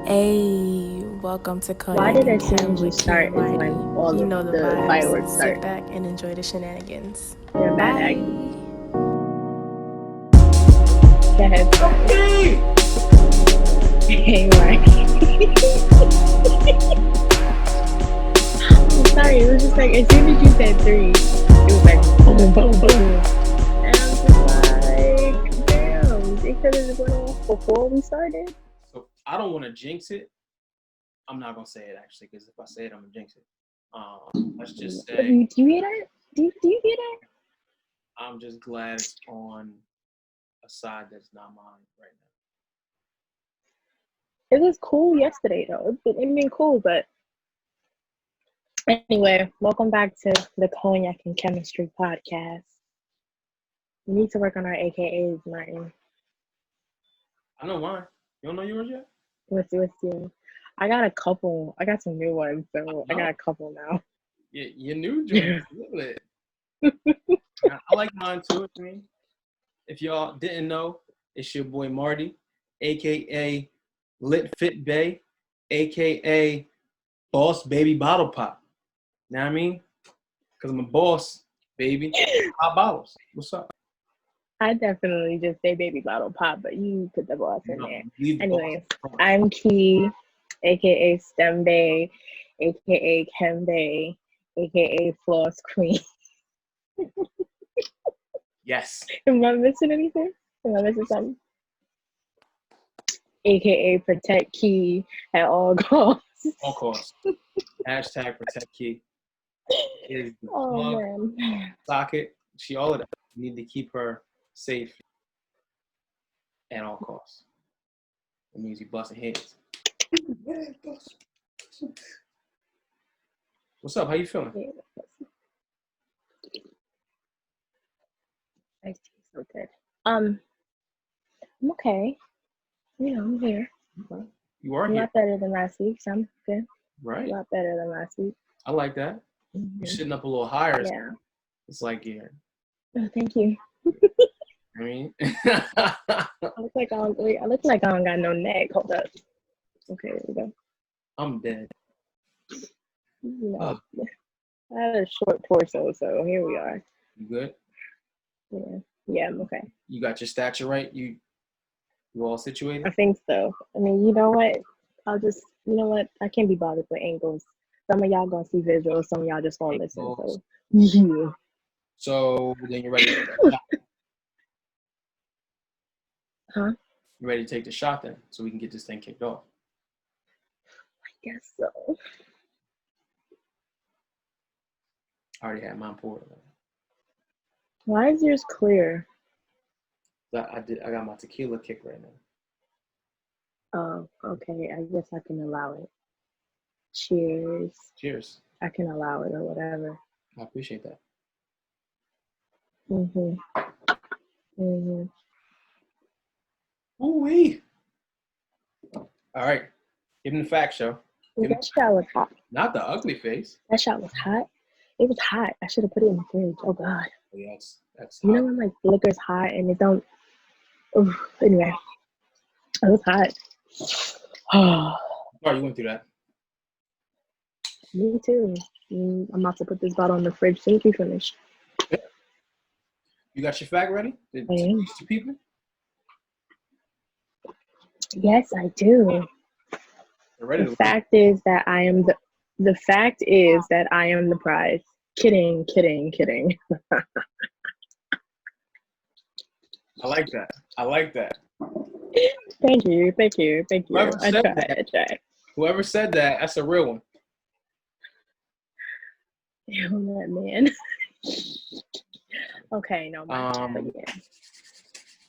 Hey, welcome to Why Cognac did and as soon Chem as you with Ki and start is when Marty. all You of know the the fireworks vibes. Sit start? back and enjoy the shenanigans. They're mad Bye. aggy. Go ahead, start. Hey, right. I'm sorry, it was just like as soon as you said three, it was like boom, boom, boom. And I'm just like, damn, they could have went off before we started. So I don't want to jinx it. I'm not gonna say it actually, because if I say it, I'm gonna jinx it. Let's just Do say you hear that? Do you hear that? I'm just glad it's on a side that's not mine right It was cool yesterday though. It been cool, but anyway, welcome back to the Cognac and Chemistry podcast. We need to work on our AKAs, Martin. now. I know mine. You don't know yours yet? What's you? I got a couple. I got some new ones, so I got a couple now. Yeah, your new joint is lit. I like mine too. I mean, if y'all didn't know, it's your boy Marty, aka Lit Fit Bay, aka Boss Baby Bottle Pop. Know what I mean? Because I'm a boss, baby. Pop bottles. What's up? I definitely just say baby bottle pop, but you put the boss in No, there. leave the Anyway, boss. I'm Ki, aka Stem Bay, aka Chem Bay, aka Floss Queen. Yes. Am I missing anything? Am I missing something? AKA Protect Ki at all costs. All costs. Hashtag Protect Key. Is the Oh plug, man. socket, she all of that. You need to keep her safe at all costs. It means you busting heads. What's up? How you feeling? Iced tea is so good. I'm okay. You know, I'm here. Okay. You are A here, lot better than last week, so I'm good. right? A lot better than last week. I like that. You're sitting up a little higher. Yeah. It's like, yeah. Oh, thank you. I mean, I look like I don't got no neck. Hold up. Okay, there we go. I'm dead. You know, Oh, I had a short torso, so here we are. you good? Yeah, I'm okay. You got your stature right? You all situated? I think so. I mean, you know what? I can't be bothered with angles. Some of y'all gonna see visuals, some of y'all just gonna listen. So, yeah. So then you're ready. Huh? You ready to take the shot then, so we can get this thing kicked off? I guess so. I already had mine poured. Why is yours clear? I got my tequila kick right now. Oh, okay. I guess I can allow it. Cheers. Cheers. I can allow it or whatever. I appreciate that. Mhm. Mhm. Ooh-wee. All right. Give him the fact show. That shot was hot. Not the ugly face. That shot was hot. It was hot. I should have put it in the fridge. Oh God. Yeah, that's You hot. know when like liquor's hot and it don't. Oh, anyway, it was hot. Sorry, you went through that. Me too. I'm about to put this bottle in the fridge since we finished. You got your fact ready? To people? Yes, I do. The fact is that I am the fact is that I am the prize. Kidding. I like that. Thank you. I tried. Whoever said that, that's a real one. Damn that man. Okay, no. Yeah.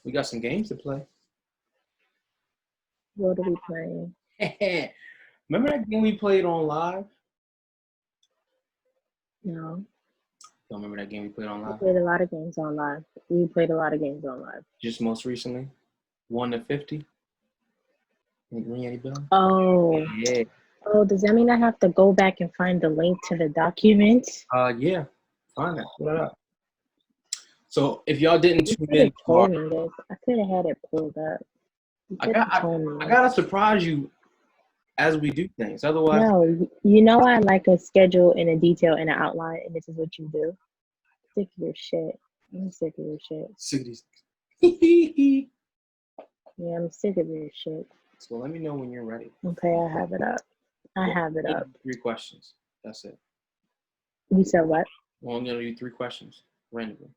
We got some games to play. What are we playing? Remember that game we played on live? No. Don't remember that game we played on live? We played a lot of games on live. Just most recently? 1 to 50? Ring any bell? Oh. Yeah. Oh, does that mean I have to go back and find the link to the document? Yeah. Find that. Pull it up. So if y'all didn't tune in, told me this. I could have had it pulled up. I gotta surprise you as we do things. Otherwise, No, you know I like a schedule and a detail and an outline, and this is what you do. Sick of your shit. I'm sick of your shit. sick of these. Yeah, I'm sick of your shit. So let me know when you're ready. Okay, I have it up. I have it up. 3 questions. That's it. You said what? Well, I'm gonna do 3 questions randomly.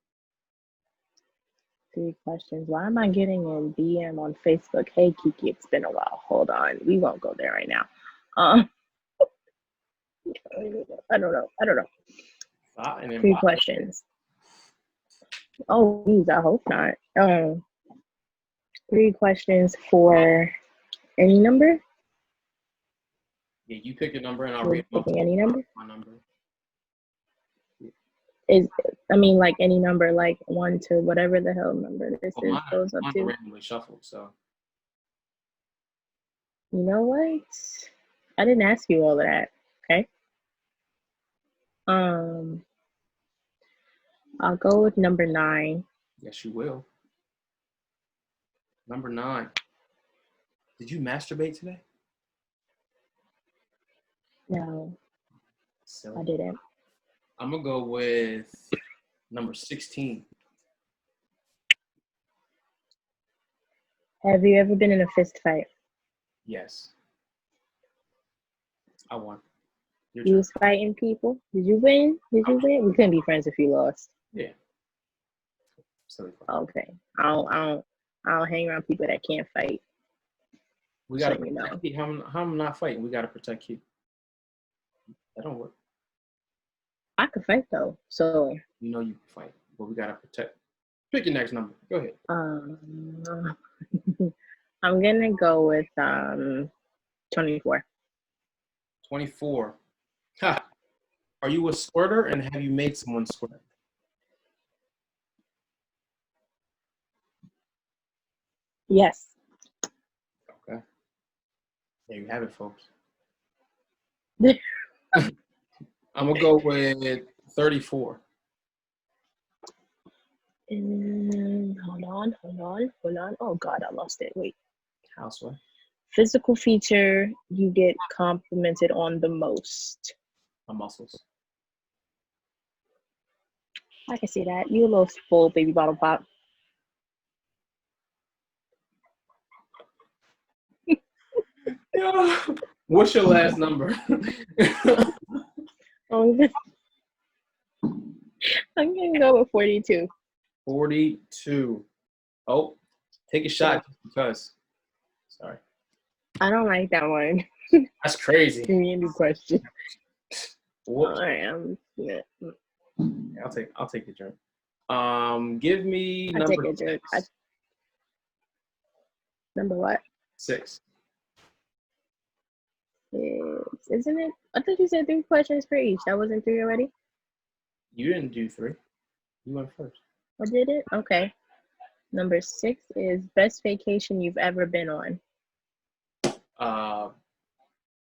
3 questions. Why am I getting a DM on Facebook? Hey Kiki, it's been a while. Hold on. We won't go there right now. I don't know. 3 questions. Oh, geez, I hope not. 3 questions for any number? Yeah, you pick a number and I'll You're read them. picking any number? My number. Like any number, like 1 to whatever the hell number this is goes up to. Randomly shuffled, so. You know what? I didn't ask you all of that. Okay. I'll go with number 9. Yes, you will. Number 9. Did you masturbate today? No, So I didn't. I'm gonna go with number 16. Have you ever been in a fist fight? Yes. I won. You was fighting people? Did you win? We couldn't be friends if you lost. Yeah. Silly. Okay. I don't hang around people that can't fight. We gotta you know. How I'm not fighting. We gotta protect you. That don't work. I could fight though, so you can fight, but we gotta protect. Pick your next number. Go ahead. I'm gonna go with 24. 24. Ha. Are you a squirter and have you made someone squirt? Yes. Okay. There you have it, folks. I'm gonna go with 34. Hold on. Oh God, I lost it. Wait. Houseway. Physical feature you get complimented on the most. My muscles. I can see that. You a little spoiled baby bottle pop. Yeah. What's your last number? I'm gonna go with 42. 42. Oh, take a shot just because. Sorry. I don't like that one. That's crazy. Give me a new question. Whoops. All right, yeah, I'll take the drink. Give me I'll number take a drink. 6. Number what? 6. Isn't it? I thought you said 3 questions for each. That wasn't 3 already? You didn't do 3. You went first. I did it? Okay. Number 6 is best vacation you've ever been on.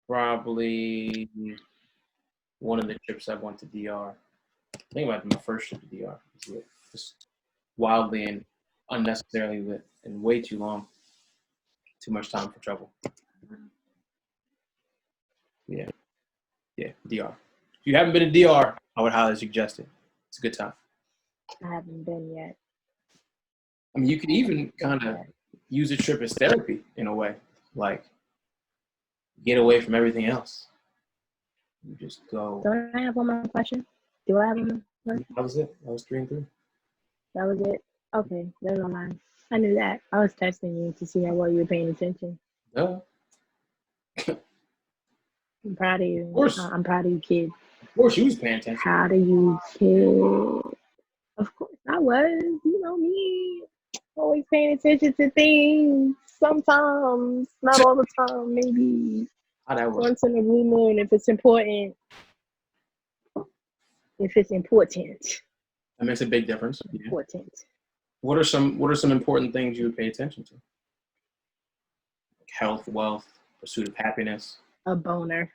Probably one of the trips I went to DR. I think it might be my first trip to DR. Just wildly and unnecessarily lit and way too long. Too much time for trouble. Yeah, DR. If you haven't been to DR, I would highly suggest it. It's a good time. I haven't been yet. I mean, you could even kind of use a trip as therapy in a way. Like, get away from everything else. You just go. Don't I have one more question? Do I have one more? That was it. That was 3 and 3. That was it? Okay, never mind. I knew that. I was testing you to see how well you were paying attention. No. I'm proud of you. Of course. I'm proud of you, kid. Of course, you was paying attention. Proud of you, kid. Of course I was. You know me. Always paying attention to things. Sometimes. Not all the time, maybe. How that work? Once in a blue moon if it's important. If it's important. That makes a big difference. Yeah. Important. What are some important things you would pay attention to? Health, wealth, pursuit of happiness. A boner.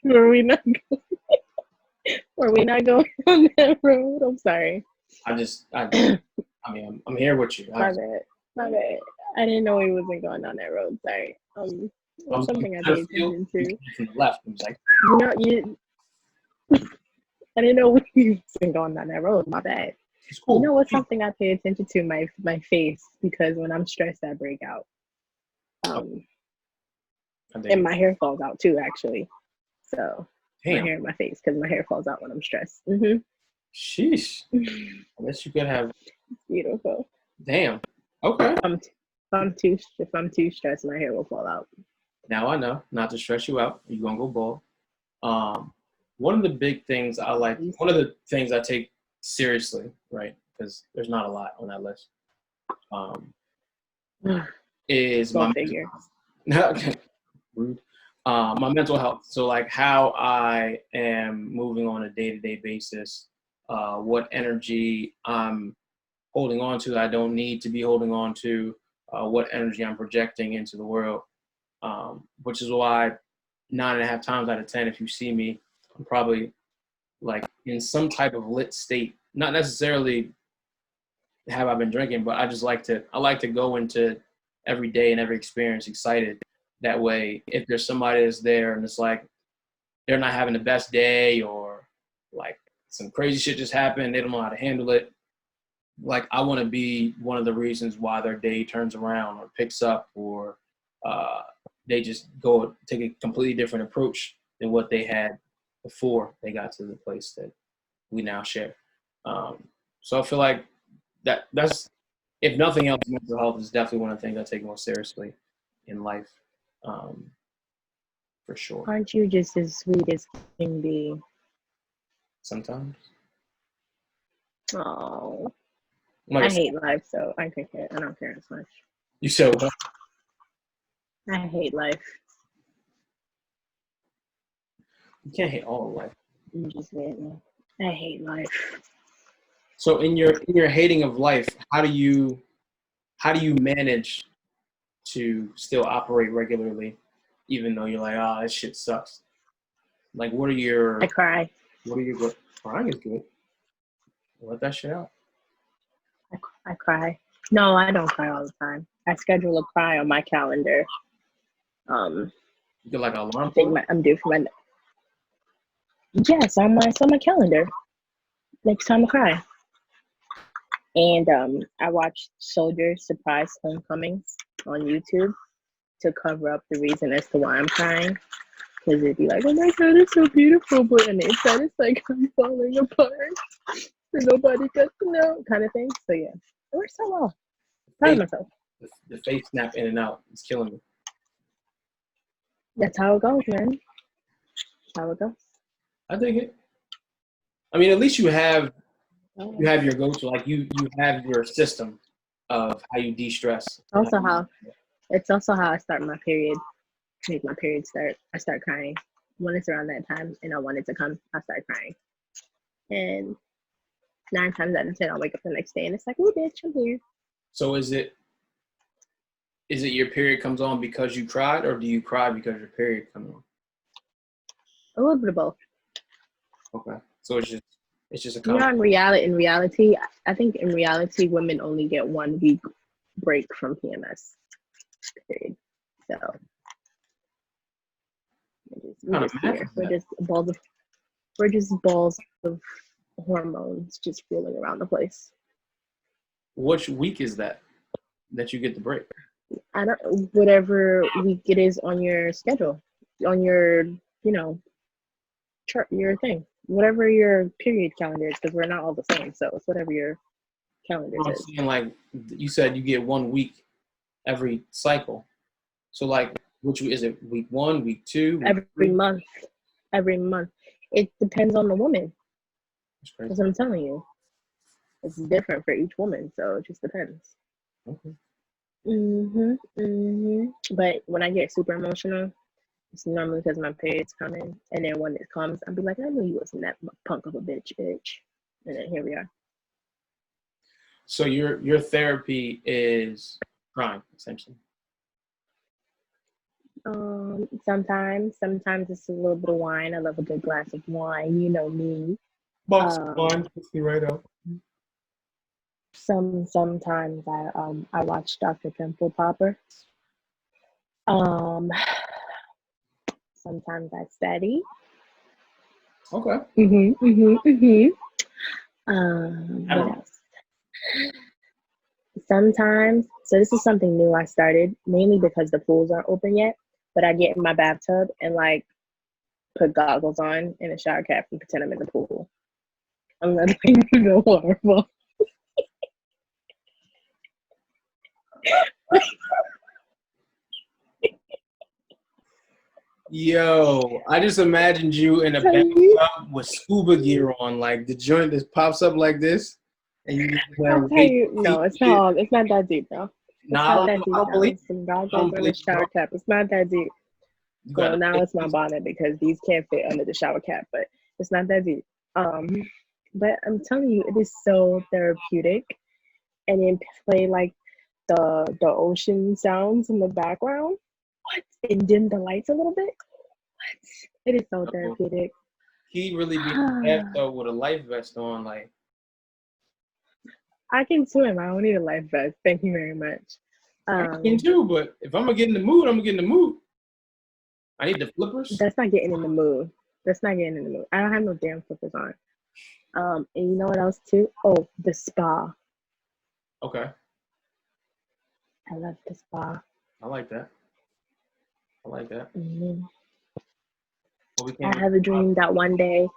Were we not going on that road? I'm sorry. I I mean, I'm here with you. My bad. My bad. I didn't know he wasn't going down that road. Sorry. I'm Something I trying paid to feel attention to. from the left. I was like, You I didn't know we wasn't going down that road. My bad. it's cool. You know what's something I pay attention to? My face, because when I'm stressed, I break out. And my hair falls out too, actually. So my hair in my face, because my hair falls out when I'm stressed. Mm-hmm. Sheesh. I guess you could have. Beautiful. Damn. Okay. If I'm too stressed, my hair will fall out. Now I know not to stress you out. You're gonna go bald. One of the big things I like, one of the things I take seriously, right? Because there's not a lot on that list. Is my figure. Rude. My mental health. So like how I am moving on a day-to-day basis, what energy I'm holding on to that I don't need to be holding on to, what energy I'm projecting into the world, which is why 9.5 times out of 10, if you see me, I'm probably like in some type of lit state. Not necessarily have I been drinking, but I like to go into every day and every experience excited. That way, if there's somebody that's there and it's like they're not having the best day or like some crazy shit just happened, they don't know how to handle it. Like I want to be one of the reasons why their day turns around or picks up, or they just go take a completely different approach than what they had before they got to the place that we now share. So I feel like that's, if nothing else, mental health is definitely one of the things I take most seriously in life, for sure. Aren't you just as sweet as can be? Sometimes. Oh, I hate life, so I don't care as much. You said what? I hate life. You can't hate all of life. You just made me. I hate life. So in your hating of life, how do you manage to still operate regularly, even though you're like, this shit sucks? Like, what are your? I cry. What are your? Crying is good. Let that shit out. I cry. No, I don't cry all the time. I schedule a cry on my calendar. You get like an alarm clock? I'm due for my. Yes, on my calendar. Next time I cry. And I watched Soldiers Surprise Homecomings on YouTube to cover up the reason as to why I'm crying. Because it'd be like, oh my God, it's so beautiful, but on the inside it's like I'm falling apart. And nobody gets to know, kind of thing. So yeah, it works so well. Proud of myself. The face snap in and out. It's killing me. That's how it goes, man. That's how it goes. I dig it. I mean, at least you have your go-to. Like you have your system of how you de-stress. It's also how I start my period. Make my period start. I start crying when it's around that time, and I want it to come. I start crying, and 9 times out of 10, I'll wake up the next day, and it's like, oh, bitch, I'm here. So is it your period comes on because you cried, or do you cry because your period comes on? A little bit of both. Okay, so it's just a. You know, in reality, I think in reality, women only get 1 week break from PMS. Period. So we're just balls of hormones just rolling around the place. Which week is that you get the break? I don't, whatever week it is on your schedule, on your, chart, your thing, whatever your period calendar is, because we're not all the same. So it's whatever your calendar is. I'm saying, like you said, you get 1 week every cycle. So like, which is it? Week 1, week 2? Every month. It depends on the woman. That's what I'm telling you. It's different for each woman, so it just depends. Okay. But when I get super emotional, it's normally because my period's coming, and then when it comes, I'll be like, I knew you wasn't that punk of a bitch, and then here we are. So your therapy is crying, essentially. Sometimes it's a little bit of wine. I love a good glass of wine. You know me. Box of wine puts me right out. Sometimes I watch Dr. Pimple Popper. Sometimes I study. Okay. What else? Sometimes, so this is something new I started, mainly because the pools aren't open yet, but I get in my bathtub and like put goggles on and a shower cap and pretend I'm in the pool. I'm not letting you know horrible. Yo, I just imagined you in a bathtub with scuba gear on, like the joint that pops up like this, and you just I'll tell you, no, it's not that deep, bro. It's not that deep, bro. It's some goggles and a shower cap. It's not that deep. Well, now it's my bonnet because these can't fit under the shower cap, but it's not that deep. But I'm telling you, it is so therapeutic, and then play like the ocean sounds in the background. What? And dim the lights a little bit. What? It is so therapeutic. He really be in the bathtub with a life vest on, like. I can swim. I don't need a life vest. Thank you very much. I can too, but if I'm gonna get in the mood, I'm gonna get in the mood. I need the flippers. That's not getting in the mood. I don't have no damn flippers on. And you know what else too? Oh, the spa. Okay. I love the spa. I like that. Mm-hmm. I have a dream that one day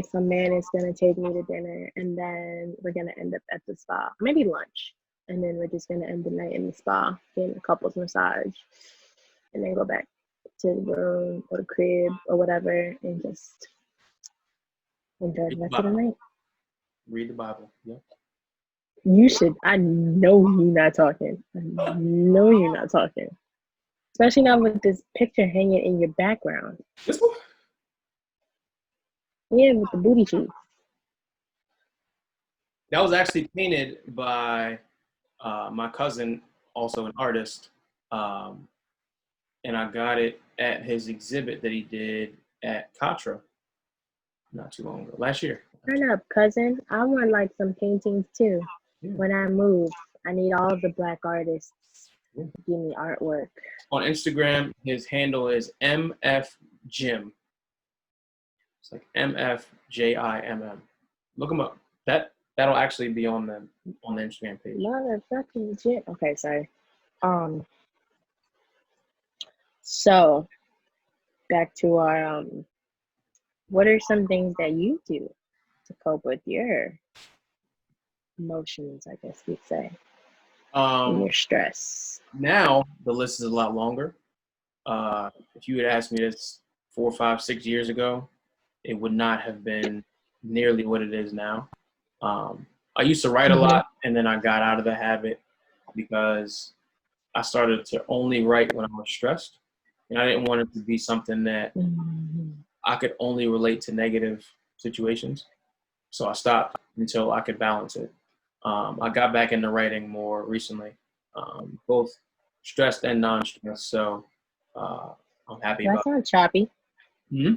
some man is gonna take me to dinner, and then we're gonna end up at the spa, maybe lunch, and then we're just gonna end the night in the spa, getting a couple's massage, and then go back to the room or the crib or whatever, and just enjoy the rest of the night. Read the Bible. Yeah. You should. I know you're not talking. Especially now with this picture hanging in your background. This one? Yeah, with the booty cheeks. That was actually painted by my cousin, also an artist, and I got it at his exhibit that he did at Contra not too long ago, last year. Turn up, cousin. I want like some paintings too. Yeah. When I move, I need all the Black artists to give me artwork. On Instagram, his handle is MFJim. It's like MFJIMM. Look him up. That'll actually be on the Instagram page. Motherfucking Jim. Okay, sorry. So back to our what are some things that you do to cope with your emotions, I guess you'd say, and your stress? Now the list is a lot longer. If you had asked me this 4, 5, 6 years ago, it would not have been nearly what it is now. I used to write a lot, and then I got out of the habit because I started to only write when I was stressed, and I didn't want it to be something that I could only relate to negative situations. So I stopped until I could balance it. I got back into writing more recently, both stressed and non-stressed. So I'm happy about it. Do I sound choppy? Hmm?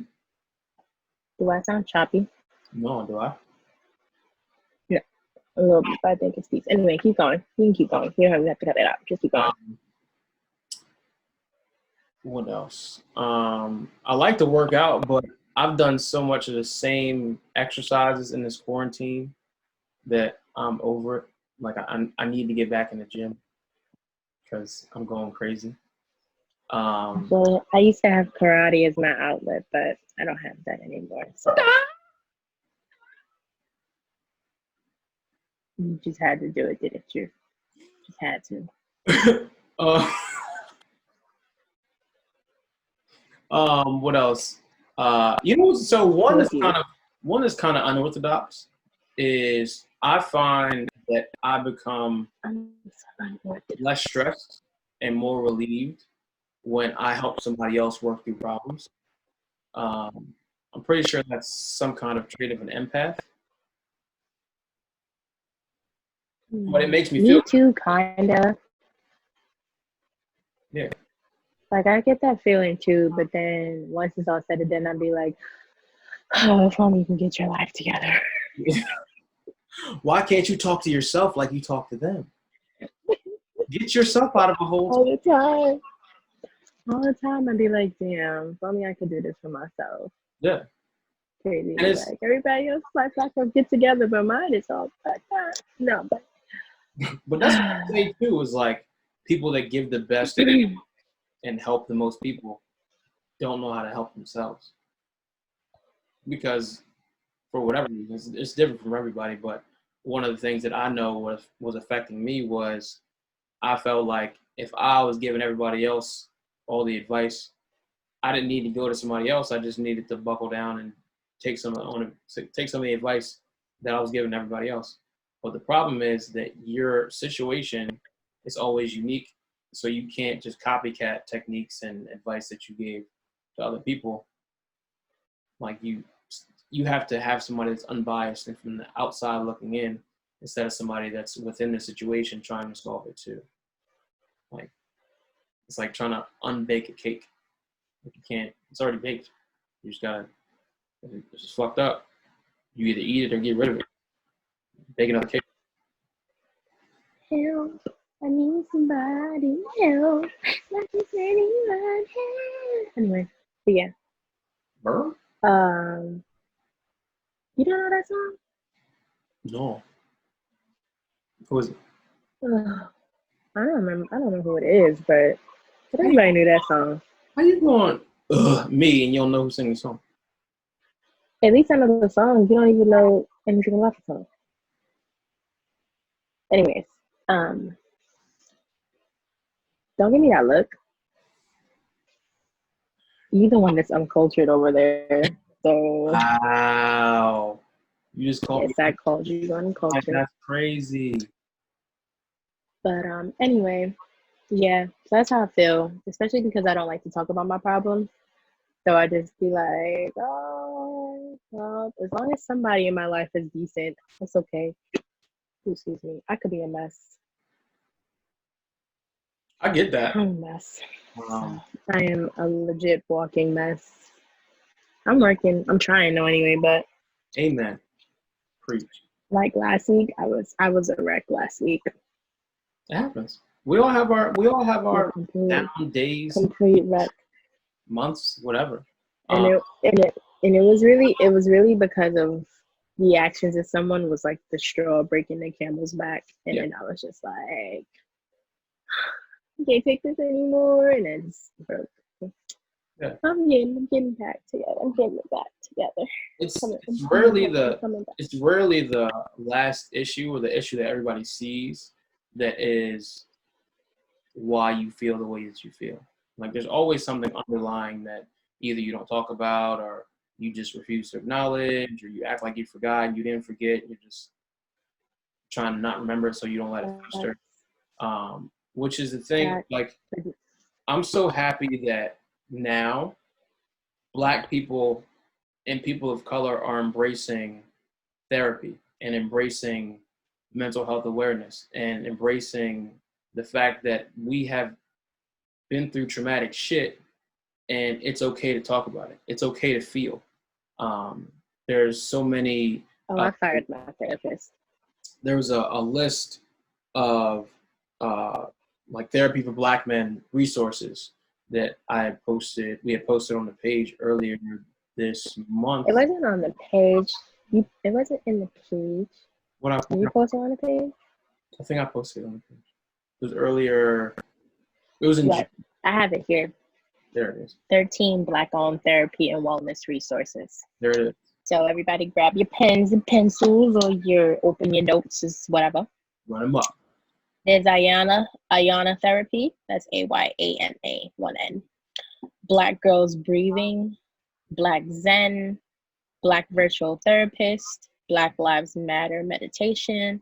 Do I sound choppy? No, do I? Yeah, a little bit, but I think it's peace. Anyway, keep going. You can keep going. You don't have to cut it out. Just keep going. What else? I like to work out, but I've done so much of the same exercises in this quarantine that I'm over it. Like I need to get back in the gym because I'm going crazy. Well, I used to have karate as my outlet, but I don't have that anymore. So you just had to do it, didn't you? Just had to. What else? So one is kind of unorthodox is I find that I become less stressed and more relieved when I help somebody else work through problems. I'm pretty sure that's some kind of trait of an empath. But it makes me feel. Me too, kinda. Yeah. Like I get that feeling too, but then once it's all said and done, I'd be like, oh, if only you can get your life together. Why can't you talk to yourself like you talk to them? Get yourself out of a hole. All the time. All the time, I'd be like, damn, if only I could do this for myself. Yeah. Crazy. And it's, Like, everybody else like get together, but mine is all like that. No, but but that's what I say too, is like people that give the best and help the most people don't know how to help themselves. Because for whatever reason, it's different from everybody, but one of the things that I know was affecting me was I felt like if I was giving everybody else all the advice, I didn't need to go to somebody else. I just needed to buckle down and take some of the advice that I was giving everybody else. But the problem is that your situation is always unique, so you can't just copycat techniques and advice that you gave to other people. Like you have to have somebody that's unbiased and from the outside looking in, instead of somebody that's within the situation trying to solve it too. Like it's like trying to unbake a cake. Like you can't. It's already baked. You just gotta. If it's just fucked up, you either eat it or get rid of it. Bake another cake. help. I need somebody help. Like it's anyone help. Anyway, but yeah. Burr? You don't know that song? No. Who is it? I don't remember. I don't know who it is, but everybody knew that song. How you going? Me and you don't know who sing the song. At least I know the song. You don't even know anything about the song. Anyways, don't give me that look. You the one that's uncultured over there. So Wow. You just called me. yes, I called you uncultured. That's crazy. But anyway, yeah, so that's how I feel, especially because I don't like to talk about my problems. So I just be like, oh, well, as long as somebody in my life is decent, it's okay. Excuse me. I could be a mess. I get that. I'm a mess. I am a legit walking mess. I'm working. I'm trying though anyway, but Amen. Preach. like last week, I was a wreck last week. It happens. We all have our complete, down days, complete wreck. months, whatever. And it was really because of the actions of someone was like the straw breaking the camel's back, and then I was just like, I can't take this anymore, and then it's broke. Yeah. I'm getting back together. I'm getting it back together. It's rarely the last issue or the issue that everybody sees that is why you feel the way that you feel. Like there's always something underlying that either you don't talk about or you just refuse to acknowledge or you act like you forgot, you didn't forget, you're just trying to not remember it so you don't let it fester. Which is the thing, like I'm so happy that now Black people and people of color are embracing therapy and embracing mental health awareness and embracing the fact that we have been through traumatic shit and it's okay to talk about it. It's okay to feel. There's so many. I fired my therapist. There was a list of like therapy for Black men resources that I had posted. We had posted on the page earlier this month. It wasn't on the page. It wasn't in the page. Did you post it on the page? I think I posted it on the page. It was earlier. It was in June. I have it here. There it is. 13 Black-owned therapy and wellness resources. There it is. So everybody grab your pens and pencils or open your notes, is whatever. Run them up. There's Ayana Therapy. That's AYANA, 1N. Black Girls Breathing, Black Zen, Black Virtual Therapist, Black Lives Matter Meditation,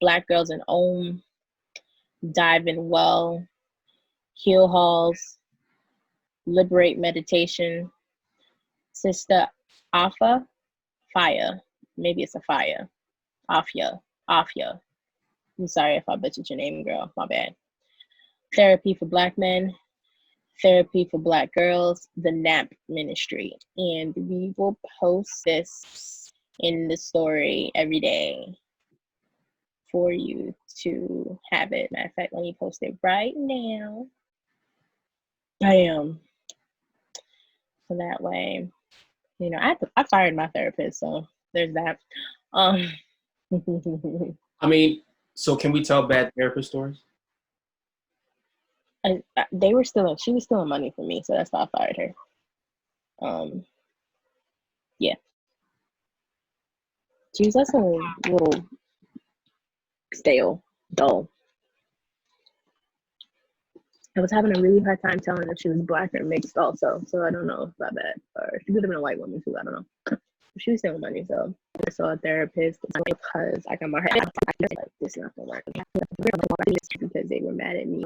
Black Girls in Om, Dive in Well, Heal Halls, Liberate Meditation, Sister Afa, Fire. Maybe it's a fire. Afia. I'm sorry if I butchered your name, girl. My bad. Therapy for Black Men, Therapy for Black Girls, the NAP Ministry. And we will post this in the story every day. for you to have it. Matter of fact, let me post it right now. I am. So that way, you know, I fired my therapist, so there's that. I mean, so can we tell bad therapist stories? She was stealing money from me, so that's why I fired her. Yeah. She was also a little stale, dull. I was having a really hard time telling if she was black or mixed also, so I don't know about that. Or she could have been a white woman too, I don't know. She was stealing money, so I saw a therapist because I got my head like, this is not gonna work. Because they were mad at me.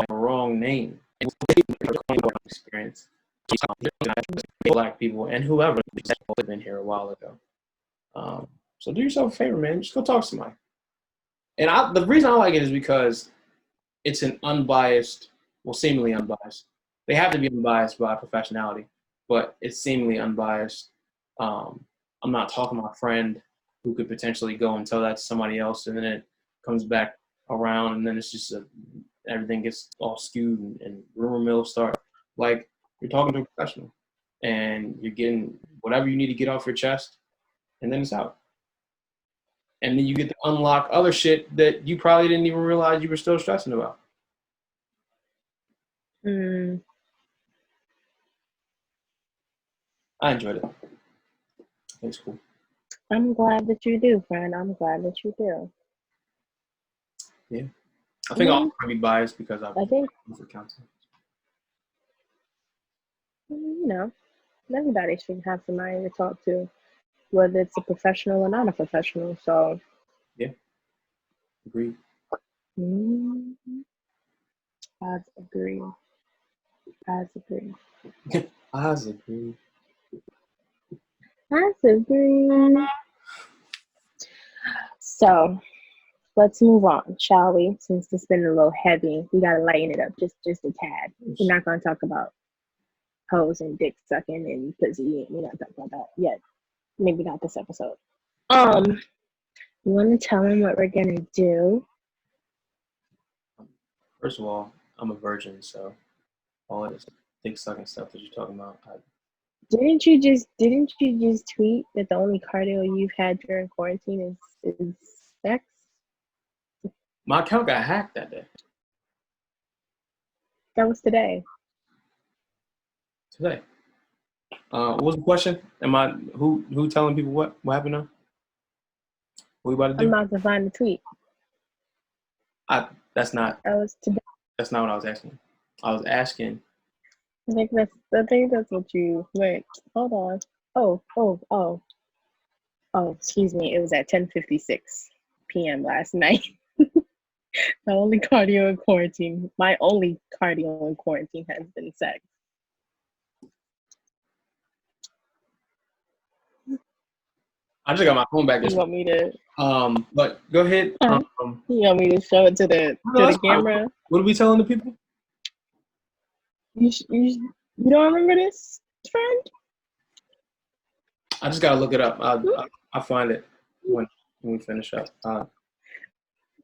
Wrong name. Experience. Black people and whoever have been here a while ago. So do yourself a favor, man. Just go talk to somebody. And the reason I like it is because it's an unbiased, well, seemingly unbiased. They have to be unbiased by professionality, but it's seemingly unbiased. I'm not talking to my friend who could potentially go and tell that to somebody else, and then it comes back around, and then it's just everything gets all skewed and rumor mills start. Like, you're talking to a professional, and you're getting whatever you need to get off your chest, and then it's out. And then you get to unlock other shit that you probably didn't even realize you were still stressing about. I enjoyed it. I think it's cool. I'm glad that you do, friend. I'm glad that you do. Yeah. I think I'll be biased because I think for counseling. You know, everybody should have somebody to talk to, whether it's a professional or not a professional. So, yeah, agreed. I agree. So, let's move on, shall we? Since it's been a little heavy, we gotta lighten it up just a tad. We're not gonna talk about hoes and dick sucking and pussy. We're not talking about that yet. Maybe not this episode. You want to tell them what we're gonna do? First of all, I'm a virgin, so all this dick sucking stuff that you're talking about. Didn't you just tweet that the only cardio you've had during quarantine is sex? My account got hacked that day. That was today. What was the question? Who telling people what happened now? What we about to do? I'm about to find the tweet. That's not. That was today. That's not what I was asking. I was asking. I think that's what you wait. Hold on. Oh. Excuse me. It was at 10:56 p.m. last night. My only cardio in quarantine has been sex. I just got my phone back. You want me to? But go ahead. You want me to show it to the camera? What are we telling the people? You don't remember this, friend? I just gotta look it up. I'll find it when we finish up.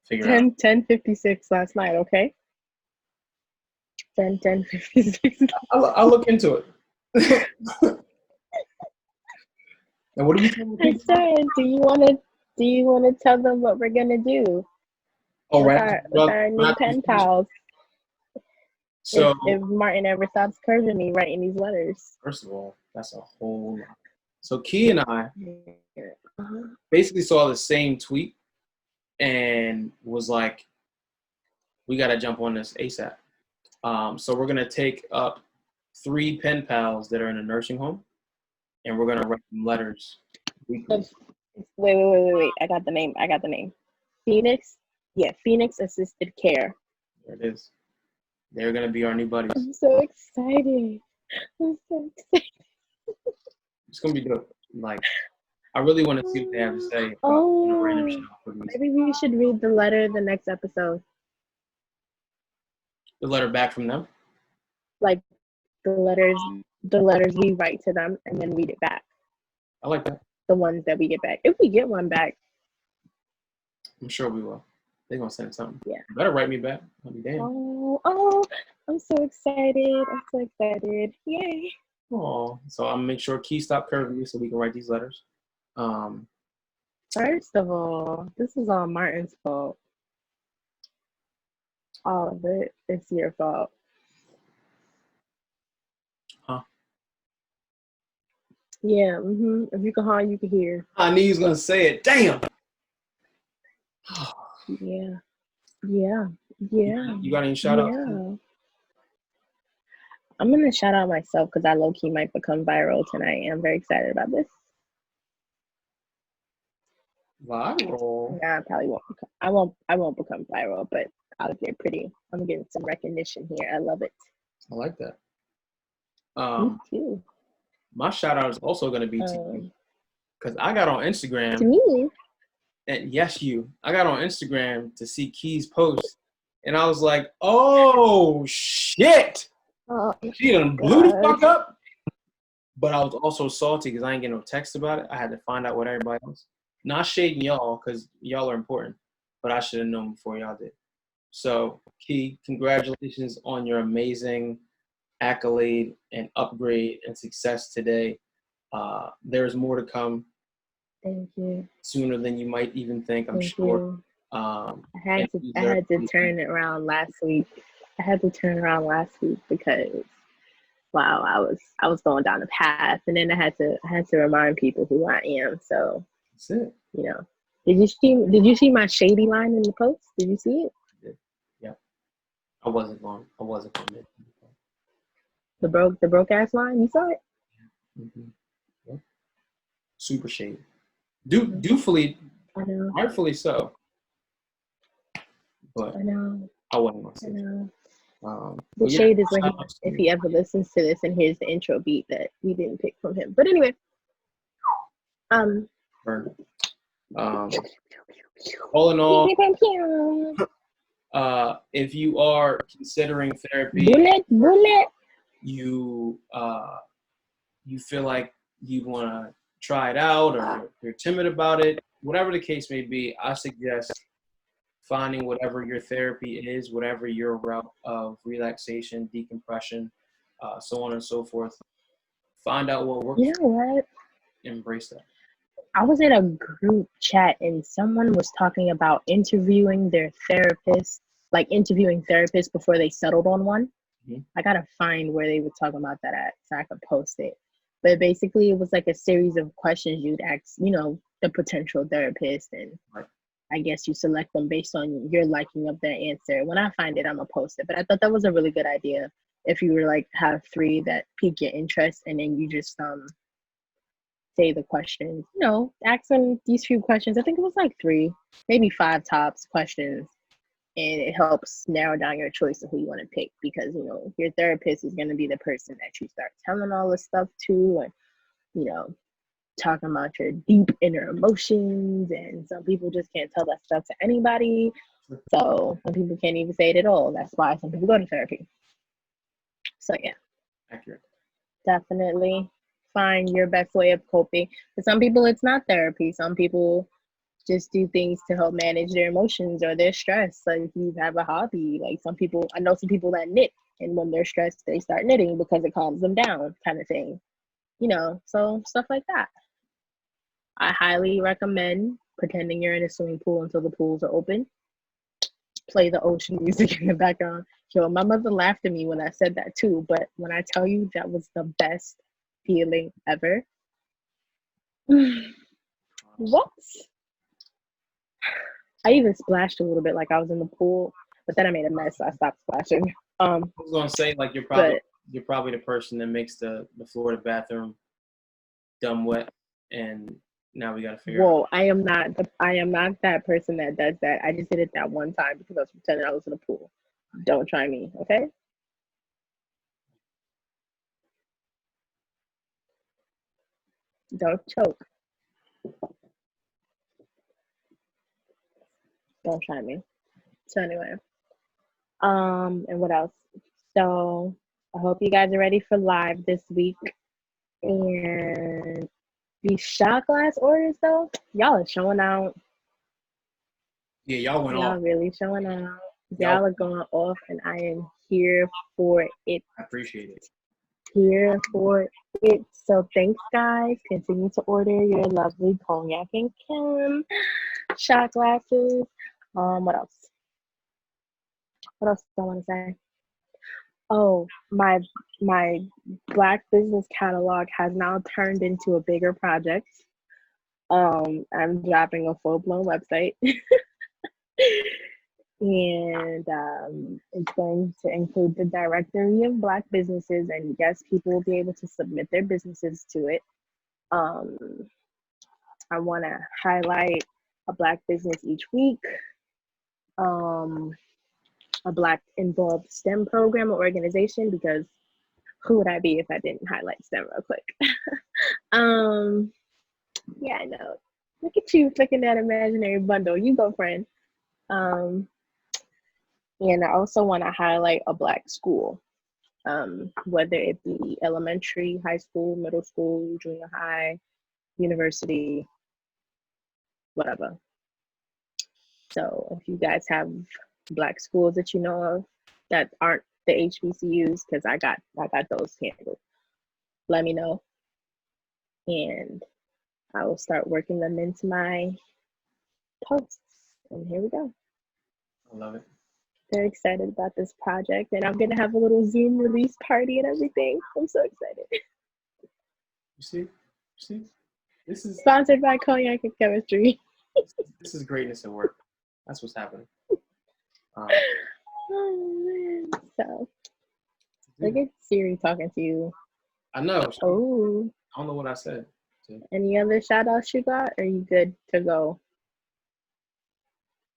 Figure 10:56 last night. Okay. 10:56. I'll look into it. And what are we telling people? I said, do you want to tell them what we're gonna do? Oh, right. With our new pen pals. So if Martin ever stops cursing me writing these letters. First of all, that's a whole lot. So Ki and I basically saw the same tweet and was like, we got to jump on this ASAP. So we're going to take up 3 pen pals that are in a nursing home, and we're going to write them letters weekly. Wait. I got the name. Phoenix? Yeah, Phoenix Assisted Care. There it is. They're going to be our new buddies. I'm so excited. It's going to be dope. Like, I really want to see what they have to say. Maybe we should read the letter the next episode. The letter back from them? Like the letters we write to them and then read it back. I like that. The ones that we get back. If we get one back. I'm sure we will. They're gonna send something. Yeah. You better write me back. I'll be damned. Oh, I'm so excited. I'm so excited. Yay. Oh, so I'm gonna make sure Key stop curving me so we can write these letters. First of all, this is all Martin's fault. All of it. It's your fault. Huh? Yeah, If you can holler, you can hear. I knew he was gonna say it. Damn. Yeah. Yeah. Yeah. You got any shout outs? Yeah. I'm gonna shout out myself because I low key might become viral tonight. I'm very excited about this. Viral. Nah, I probably won't. I won't become viral, but I'll get pretty. I'm getting some recognition here. I love it. I like that. Me too. My shout out is also gonna be to you because I got on Instagram. To me. And yes, I got on Instagram to see Key's post, and I was like, "Oh shit!" Oh, She done blew the fuck up. But I was also salty because I ain't getting no text about it. I had to find out what everybody else. Not shading y'all because y'all are important, but I should have known before y'all did. So, Key, congratulations on your amazing accolade and upgrade and success today. There's more to come. Thank you. Sooner than you might even think, I'm Thank sure. you. I had to turn it around last week. Because wow, I was going down the path, and then I had to remind people who I am. So that's it. You know, did you see my shady line in the post? Did you see it? I did. Yeah, I wasn't going. The broke ass line. You saw it? Mm-hmm. Yeah. Super shady. Dutifully, I know. rightfully so. But I know. I wasn't going to say the shade is when if he ever listens to this and hears the intro beat that we didn't pick from him. But anyway, all in all, if you are considering therapy, bullet. You feel like you want to try it out, or you're timid about it, whatever the case may be, I suggest finding whatever your therapy is, whatever your route of relaxation, decompression, so on and so forth. Find out what works. You know what? Embrace that. I was in a group chat and someone was talking about interviewing their therapist, like interviewing therapists before they settled on one. Mm-hmm. I gotta find where they were talking about that at so I could post it. But basically, it was like a series of questions you'd ask, the potential therapist, and right. I guess you select them based on your liking of their answer. When I find it, I'm gonna post it. But I thought that was a really good idea. If you were like have 3 that pique your interest, and then you just say the questions, ask them these few questions. I think it was like 3, maybe 5 tops questions. And it helps narrow down your choice of who you want to pick, because, your therapist is going to be the person that you start telling all this stuff to, and, talking about your deep inner emotions. And some people just can't tell that stuff to anybody. So some people can't even say it at all. That's why some people go to therapy. So, yeah. Accurate. Definitely find your best way of coping. For some people, it's not therapy. Some people just do things to help manage their emotions or their stress. Like if you have a hobby, like I know some people that knit, and when they're stressed, they start knitting because it calms them down, kind of thing. So stuff like that. I highly recommend pretending you're in a swimming pool until the pools are open. Play the ocean music in the background. Yo, my mother laughed at me when I said that too, but when I tell you that was the best feeling ever. What? I even splashed a little bit like I was in the pool, but then I made a mess, so I stopped splashing. I was gonna say, like, you're probably the person that makes the floor of the bathroom dumb wet, and now we gotta figure out. Whoa, I am not that person that does that. I just did it that one time because I was pretending I was in a pool. Don't try me, okay? Don't choke. Don't try me. So anyway, and what else? So I hope you guys are ready for live this week. And these shot glass orders, though, y'all are showing out. Yeah, y'all went Y'all off. really showing out. Y'all- Y'all are going off, and I am here for it. I appreciate it. Here for it. So thanks, guys. Continue to order your lovely Cognac and Kim shot glasses. What else? What else do I want to say? Oh, my Black business catalog has now turned into a bigger project. I'm dropping a full-blown website. And it's going to include the directory of Black businesses, and yes, people will be able to submit their businesses to it. I want to highlight a Black business each week, a Black involved STEM program or organization, because who would I be if I didn't highlight STEM real quick? Yeah, I know. Look at you flicking that imaginary bundle. You go, friend. And I also want to highlight a Black school, whether it be elementary, high school, middle school, junior high, university, whatever. So if you guys have Black schools that you know of that aren't the HBCUs, because I got those handled, let me know, and I will start working them into my posts. And here we go. I love it. Very excited about this project, and I'm gonna have a little Zoom release party and everything. I'm so excited. You see, this is Sponsored by Cognac and Chemistry. this is greatness at work. That's what's happening. Oh man! So look at Siri talking to you. I know. Oh, I don't know what I said. any other shout outs you got? Or are you good to go?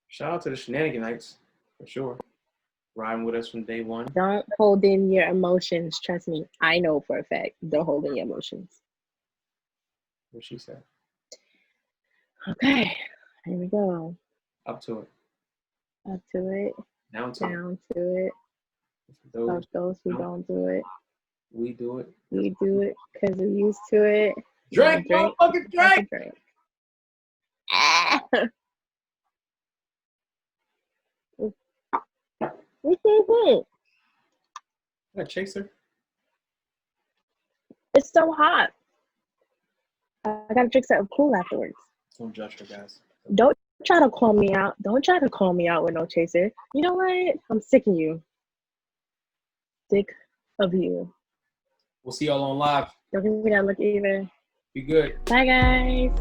Shout out to the Chenaniganites for sure. Riding with us from day one. Don't hold in your emotions. Trust me, I know for a fact. Don't hold in your emotions. What she said. Okay, here we go. Up to it. Up to it. Down to it. Down to it. For Of those who don't do it, we do it. we do it because we're used to it. Drink, motherfucker, drink. Drink. A chaser. It's so hot. I gotta drink something cool afterwards. Don't judge her, guys. Don't try to call me out. Don't try to call me out with no chaser. You know what? I'm sick of you. Sick of you. We'll see y'all on live. Don't give me that look either. Be good. Bye, guys.